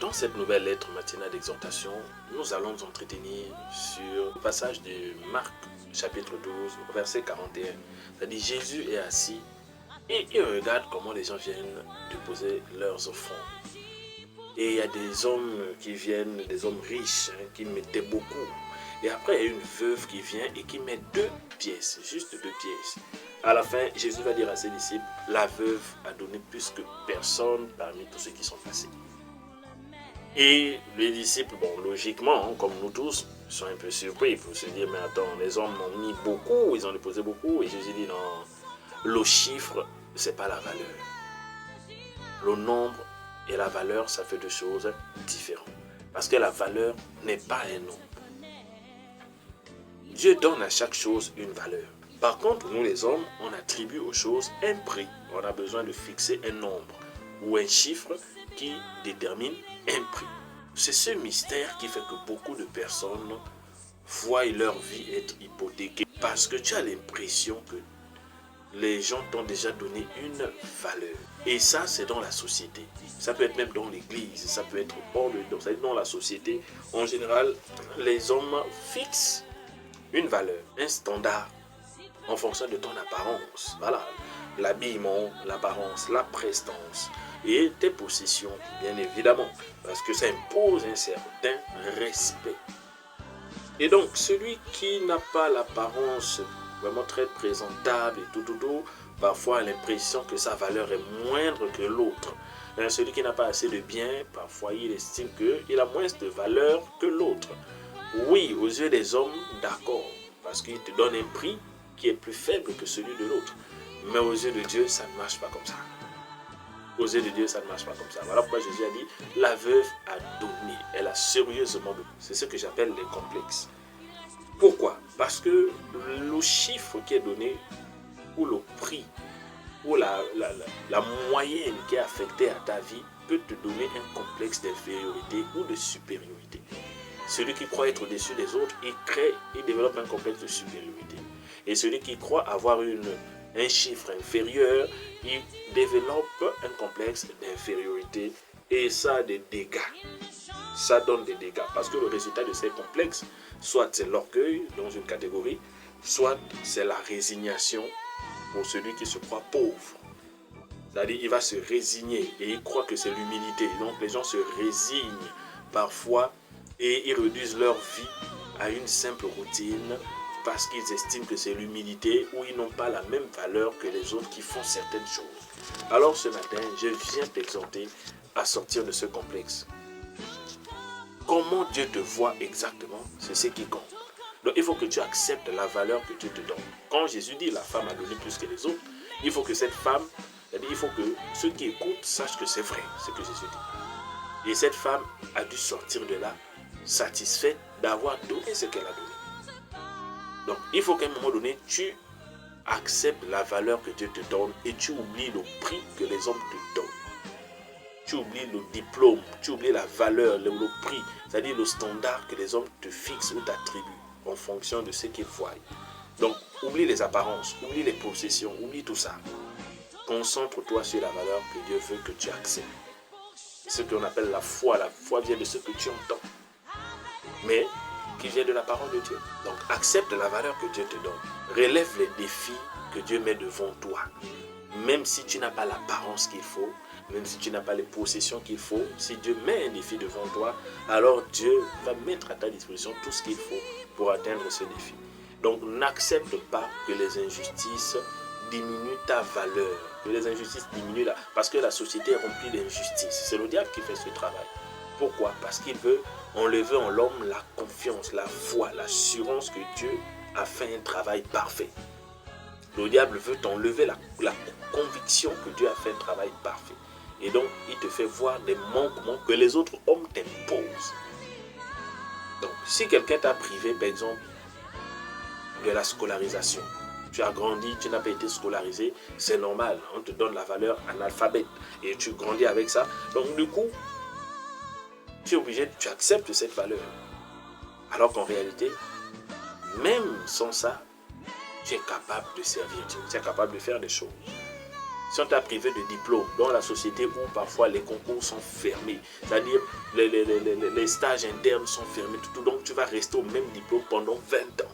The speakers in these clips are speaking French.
Dans cette nouvelle lettre matinale d'exhortation, nous allons nous entretenir sur le passage de Marc chapitre 12, verset 41. C'est-à-dire Jésus est assis et il regarde comment les gens viennent déposer leurs offrandes. Et il y a des hommes qui viennent, des hommes riches, qui mettaient beaucoup. Et après, il y a une veuve qui vient et qui met 2 pièces, juste 2 pièces. À la fin, Jésus va dire à ses disciples, la veuve a donné plus que personne parmi tous ceux qui sont passés. Et les disciples, bon, logiquement, comme nous tous, sont un peu surpris pour se dire, mais attends, les hommes ont mis beaucoup, ils ont déposé beaucoup. Et Jésus dit, non, le chiffre, c'est pas la valeur. Le nombre et la valeur, ça fait 2 choses différentes. Parce que la valeur n'est pas un nombre. Dieu donne à chaque chose une valeur. Par contre, nous les hommes, on attribue aux choses un prix. On a besoin de fixer un nombre ou un chiffre qui détermine un prix. C'est ce mystère qui fait que beaucoup de personnes voient leur vie être hypothéquée parce que tu as l'impression que les gens t'ont déjà donné une valeur. Et ça, c'est dans la société. Ça peut être même dans l'église, ça peut être hors de ça peut être dans la société. En général, les hommes fixent une valeur, un standard en fonction de ton apparence. Voilà, l'habillement, l'apparence, la prestance et tes possessions, bien évidemment, parce que ça impose un certain respect. Et donc, celui qui n'a pas l'apparence vraiment très présentable et tout, parfois a l'impression que sa valeur est moindre que l'autre. Celui qui n'a pas assez de biens, parfois il estime qu'il a moins de valeur que l'autre. Oui, aux yeux des hommes, d'accord, parce qu'il te donne un prix qui est plus faible que celui de l'autre. Mais aux yeux de Dieu, ça ne marche pas comme ça. Aux yeux de Dieu, ça ne marche pas comme ça. Voilà pourquoi Jésus a dit, la veuve a donné, elle a sérieusement donné. C'est ce que j'appelle les complexes. Pourquoi? Parce que le chiffre qui est donné, ou le prix, ou la moyenne qui est affectée à ta vie, peut te donner un complexe d'infériorité ou de supériorité. Celui qui croit être au-dessus des autres, il développe un complexe de supériorité. Et celui qui croit avoir un chiffre inférieur, il développe un complexe d'infériorité. Et ça a des dégâts. Ça donne des dégâts. Parce que le résultat de ces complexes, soit c'est l'orgueil dans une catégorie, soit c'est la résignation pour celui qui se croit pauvre. C'est-à-dire il va se résigner et il croit que c'est l'humilité. Donc les gens se résignent parfois et ils réduisent leur vie à une simple routine parce qu'ils estiment que c'est l'humilité ou ils n'ont pas la même valeur que les autres qui font certaines choses. Alors ce matin, je viens t'exhorter à sortir de ce complexe. Comment Dieu te voit exactement, c'est ce qui compte. Donc il faut que tu acceptes la valeur que Dieu te donne. Quand Jésus dit la femme a donné plus que les autres, il faut que cette femme, il faut que ceux qui écoutent sachent que c'est vrai, ce que Jésus dit. Et cette femme a dû sortir de là satisfaite d'avoir donné ce qu'elle a donné. Donc il faut qu'à un moment donné, tu acceptes la valeur que Dieu te donne et tu oublies le prix que les hommes te donnent. Tu oublies le diplôme, tu oublies la valeur, le prix, c'est-à-dire le standard que les hommes te fixent ou t'attribuent en fonction de ce qu'ils voient. Donc, oublie les apparences, oublie les possessions, oublie tout ça. Concentre-toi sur la valeur que Dieu veut que tu acceptes. Ce qu'on appelle la foi. La foi vient de ce que tu entends, mais qui vient de la parole de Dieu. Donc, accepte la valeur que Dieu te donne. Relève les défis que Dieu met devant toi. Même si tu n'as pas l'apparence qu'il faut, même si tu n'as pas les possessions qu'il faut, si Dieu met un défi devant toi, alors Dieu va mettre à ta disposition tout ce qu'il faut pour atteindre ce défi. Donc n'accepte pas que les injustices diminuent ta valeur, que les injustices diminuent parce que la société est remplie d'injustices. C'est le diable qui fait ce travail. Pourquoi? Parce qu'il veut enlever en l'homme la confiance, la foi, l'assurance que Dieu a fait un travail parfait. Le diable veut t'enlever la conviction que Dieu a fait un travail parfait. Et donc, il te fait voir des manquements que les autres hommes t'imposent. Donc, si quelqu'un t'a privé, par exemple, de la scolarisation, tu as grandi, tu n'as pas été scolarisé, c'est normal, on te donne la valeur analphabète et tu grandis avec ça. Donc, du coup, tu es obligé, tu acceptes cette valeur. Alors qu'en réalité, même sans ça, tu es capable de servir Dieu, tu es capable de faire des choses. Si on t'a privé de diplôme dans la société où parfois les concours sont fermés, c'est-à-dire les stages internes sont fermés, tout, donc tu vas rester au même diplôme pendant 20 ans.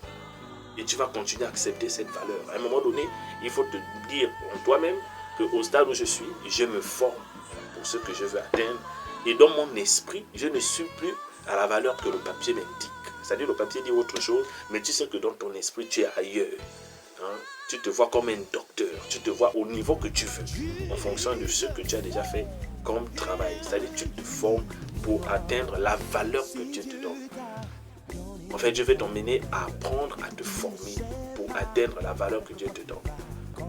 Et tu vas continuer à accepter cette valeur. À un moment donné, il faut te dire en toi-même qu'au stade où je suis, je me forme pour ce que je veux atteindre. Et dans mon esprit, je ne suis plus à la valeur que le papier m'indique. C'est-à-dire le papier dit autre chose, mais tu sais que dans ton esprit, tu es ailleurs. Tu te vois comme un docteur, tu te vois au niveau que tu veux, en fonction de ce que tu as déjà fait comme travail. C'est-à-dire tu te formes pour atteindre la valeur que Dieu te donne. En fait, je vais t'emmener à apprendre à te former pour atteindre la valeur que Dieu te donne.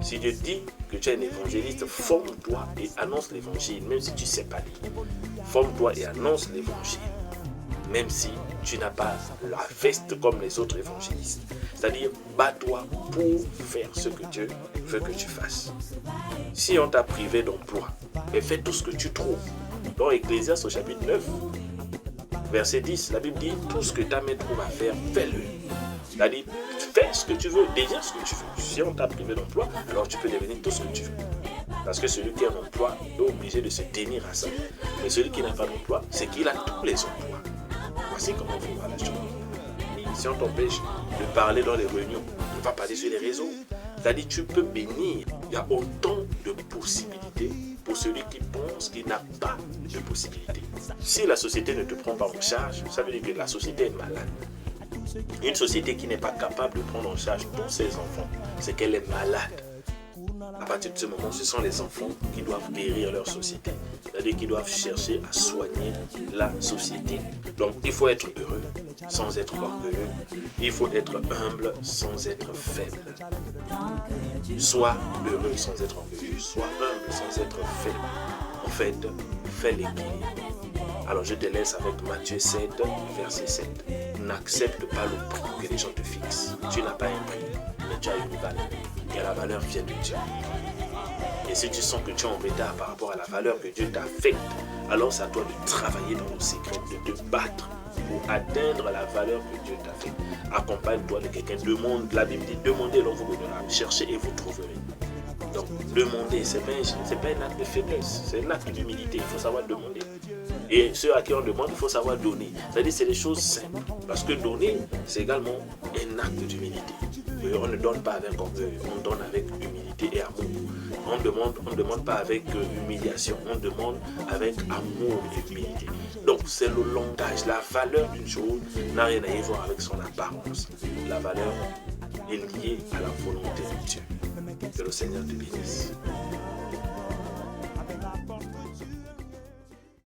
Si Dieu dit que tu es un évangéliste, forme-toi et annonce l'évangile, même si tu ne sais pas lire. Forme-toi et annonce l'évangile, même si tu n'as pas la veste comme les autres évangélistes. C'est-à-dire, bats-toi pour faire ce que Dieu veut que tu fasses. Si on t'a privé d'emploi, fais tout ce que tu trouves. Dans Ecclésiaste au chapitre 9, verset 10, la Bible dit, tout ce que ta main trouve à faire, fais-le. C'est-à-dire, fais ce que tu veux, deviens ce que tu veux. Si on t'a privé d'emploi, alors tu peux devenir tout ce que tu veux. Parce que celui qui a un emploi est obligé de se tenir à ça. Mais celui qui n'a pas d'emploi, c'est qu'il a tous les emplois. Voici comment il faut voir la chose. Si on t'empêche de parler dans les réunions, on va parler sur les réseaux. C'est-à-dire, tu peux bénir. Il y a autant de possibilités pour celui qui pense qu'il n'a pas de possibilités. Si la société ne te prend pas en charge, ça veut dire que la société est malade. Une société qui n'est pas capable de prendre en charge tous ses enfants, c'est qu'elle est malade. À partir de ce moment, ce sont les enfants qui doivent guérir leur société. C'est-à-dire qu'ils doivent chercher à soigner la société. Donc, il faut être heureux sans être orgueilleux. Il faut être humble sans être faible. Sois heureux sans être orgueilleux. Sois humble sans être faible. En fait, fais l'équilibre. Alors, je te laisse avec Matthieu 7, verset 7. N'accepte pas le prix que les gens te fixent. Tu n'as pas un prix, mais tu as une valeur. Et la valeur vient de Dieu. Et si tu sens que tu es en retard par rapport à la valeur que Dieu t'a faite, alors c'est à toi de travailler dans le secret, de te battre pour atteindre la valeur que Dieu t'a faite. Accompagne-toi de quelqu'un, demande, la Bible dit, demandez, alors vous vous donnera, cherchez et vous trouverez. Donc, demander, ce n'est pas un acte de faiblesse, c'est un acte d'humilité, il faut savoir demander. Et ceux à qui on demande, il faut savoir donner. C'est-à-dire c'est des choses simples. Parce que donner, c'est également un acte d'humilité. On ne donne pas avec orgueil, on donne avec humilité et amour. On ne demande pas avec humiliation, on demande avec amour et humilité. Donc c'est le langage, la valeur d'une chose n'a rien à y voir avec son apparence. La valeur est liée à la volonté de Dieu. Que le Seigneur te bénisse.